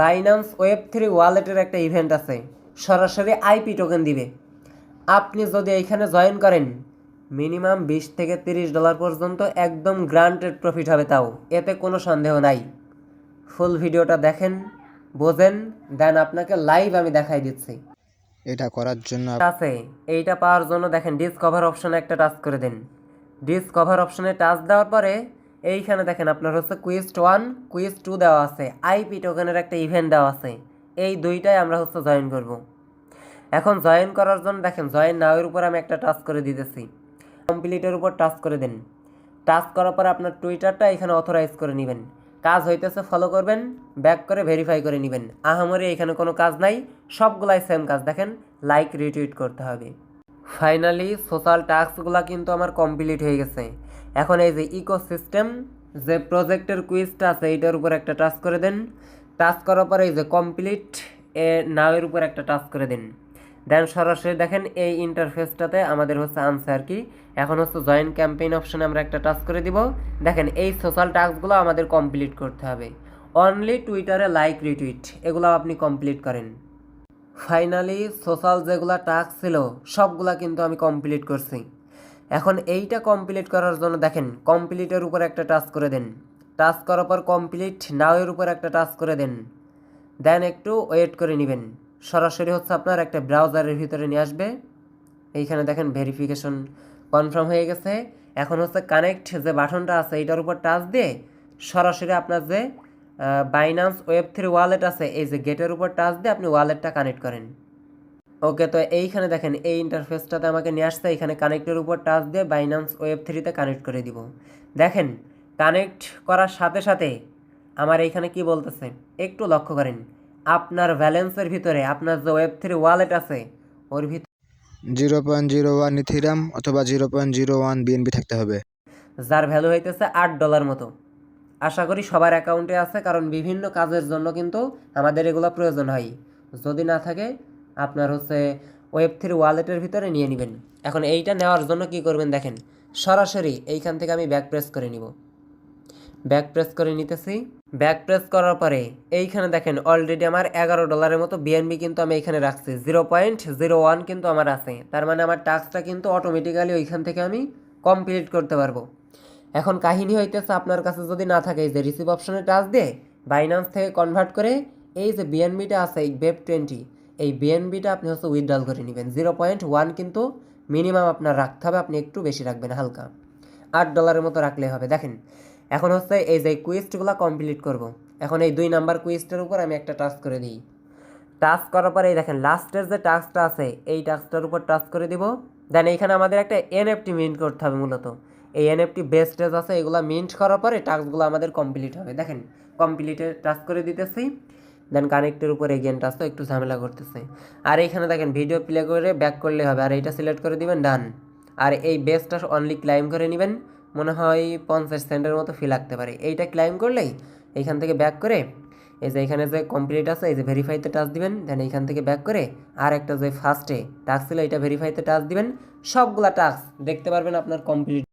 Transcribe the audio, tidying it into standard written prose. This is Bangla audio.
বাইন্যান্স ওয়েব3 ওয়ালেটের একটা ইভেন্ট আছে, সরাসরি আইপি টোকেন দিবে। আপনি যদি এইখানে জয়েন করেন মিনিমাম $20 থেকে $30 পর্যন্ত একদম গ্রান্টেড প্রফিট হবে, তাও এতে কোনো সন্দেহ নাই। ফুল ভিডিওটা দেখেন, বোঝেন, দেন আপনাকে লাইভ আমি দেখাই দিচ্ছি। এটা করার জন্য আছে এইটা পাওয়ার জন্য দেখেন ডিসকভার অপশনে একটা টাচ করে দিন। ডিসকভার অপশনে টাচ দেওয়ার পরে এইখানে দেখেন আপনার হচ্ছে কুইজ 1 কুইজ 2 দেওয়া আছে, আইপি টোকেনের একটা ইভেন্ট দেওয়া আছে। এই দুইটাই আমরা হচ্ছে জয়েন করব। এখন জয়েন করার জন্য দেখেন জয়েন নাও এর উপর আমি একটা টাচ করে দিতেছি। কমপ্লিটের উপর টাচ করে দিন। টাচ করার পর আপনার টুইটারটা এখানে অথরাইজ করে নেবেন। কাজ হইতেছে ফলো করবেন, ব্যাক করে ভেরিফাই করে নেবেন। আহামরি এখানে কোনো কাজ নাই, সবগুলাই সেম কাজ। দেখেন লাইক রিটুইট করতে হবে। ফাইনালি সোশ্যাল টাস্কগুলো কিন্তু আমার কমপ্লিট হয়ে গেছে। এখন এই যে ইকোসিস্টেম যে প্রজেক্টের কুইজটা আছে এইটার উপর একটা টাচ করে দেন। টাচ করার পরে এই যে কমপ্লিট নাও এর উপর একটা টাচ করে দিন। দেন সরাসরি দেখেন এই ইন্টারফেসটাতে আমাদের হচ্ছে আনসার কি। এখন হচ্ছে জয়েন ক্যাম্পেইন অপশনে আমরা একটা টাচ করে দিব। দেখেন এই সোশ্যাল টাস্কগুলো আমাদের কমপ্লিট করতে হবে। অনলি টুইটারে লাইক রিটুইট এগুলো আপনি কমপ্লিট করেন। ফাইনালি সোশ্যাল যেগুলো টাস্ক ছিল সবগুলা কিন্তু আমি কমপ্লিট করছি। এখন এইটা কমপ্লিট করার জন্য দেখেন কমপ্লিটের উপর একটা টাচ করে দেন। টাচ করার পর কমপ্লিট নাও এর উপর একটা টাচ করে দেন। দেন একটু ওয়েট করে নেবেন। সরাসরি হচ্ছে আপনার একটা ব্রাউজারের ভিতরে নিয়ে আসবে। এইখানে দেখেন ভেরিফিকেশন কনফার্ম হয়ে গেছে। এখন হচ্ছে কানেক্ট যে বাটনটা আছে এইটার উপর টাচ দিয়ে সরাসরি আপনার যে বাইন্যান্স ওয়েব3 ওয়ালেট আছে এই যে গেটের উপর টাচ দিয়ে আপনি ওয়ালেটটা কানেক্ট করেন। ওকে, তো এইখানে দেখেন এই ইন্টারফেসটাতে আমাকে নিয়ে আসছে। এখানে কানেক্টের উপর টাচ দিয়ে বাইন্যান্স ওয়েব3তে কানেক্ট করে দিব। দেখেন কানেক্ট করার সাথে সাথে আমার এইখানে কি বলতেছে একটু লক্ষ্য করেন। আপনার ব্যালেন্সের ভিতরে আপনার যে ওয়েব3 ওয়ালেট আছে ওর ভিতরে 0.01 ইথিরাম অথবা 0.01 বিএনবি থাকতে হবে, যার ভ্যালু হইতেছে $8 মতো। আশা করি সবার অ্যাকাউন্টে আছে, কারণ বিভিন্ন কাজের জন্য কিন্তু আমাদের এগুলো প্রয়োজন হয়। যদি না থাকে আপনার হচ্ছে ওয়েব3 ওয়ালেটের ভিতরে নিয়ে নেবেন। এখন এইটা নেওয়ার জন্য কি করবেন দেখেন, সরাসরি এইখান থেকে আমি ব্যাক প্রেস করে নিব। ব্যাক প্রেস করে নিতেছি। ব্যাক প্রেস করার পরে এইখানে দেখেন অলরেডি আমার $11 মতো বিএনবি কিন্তু আমি এখানে রাখছি। 0.01 কিন্তু আমার আছে, তার মানে আমার টাস্কটা কিন্তু অটোমেটিক্যালি ওইখান থেকে আমি কমপ্লিট করতে পারবো। এখন কাহিনী হইতেছে আপনার কাছে যদি না থাকে এই যে রিসিভ অপশনে টাচ দিয়ে বাইন্যান্স থেকে কনভার্ট করে এই যে বিএনবিটা আছে এই BEP20 এই বিএনবিটা আপনি হচ্ছে উইথড্রল করে নেবেন। 0.1 কিন্তু মিনিমাম আপনার রাখতে হবে, আপনি একটু বেশি রাখবেন, হালকা $8 মতো রাখলে হবে। দেখেন এখন হচ্ছে এই যে কুইজগুলো কমপ্লিট করব। এখন এই 2 নাম্বার কুইজটার উপর আমি একটা টাচ করে দিই। টাচ করার পরে এই দেখেন লাস্টের যে টাস্কটা আছে এই টাস্কটার উপর টাচ করে দিব। দেন এইখানে আমাদের একটা এনএফটি মিন্ট করতে হবে। মূলত এই এনএফটি বেস্টেজ আছে, এগুলো মিন্ট করার পরে টাস্কগুলো আমাদের কমপ্লিট হবে। দেখেন কমপ্লিটে টাচ করে দিতেছি। দেন কানেক্টের উপর এগেন টাচ, তো একটু ঝামেলা করতেছে। আর এইখানে দেখেন ভিডিও প্লে করে ব্যাক করলে হবে, আর এইটা সিলেক্ট করে দিবেন ডান। আর এই বেসটা অনলি ক্লাইম করে নেবেন, মনে হয় 50 সেন্টের মতো ফি লাগতে পারে। এইটা ক্লাইম করলেই এইখান থেকে ব্যাক করে এই যে এখানে যে কমপ্লিট আছে এই যে ভেরিফাইতে টাচ দিবেন। দেন এইখান থেকে ব্যাক করে আর একটা যে ফার্স্টে টাস্ক ছিল এটা ভেরিফাইতে টাচ দিবেন। সবগুলা টাস্ক দেখতে পারবেন আপনার কমপ্লিট।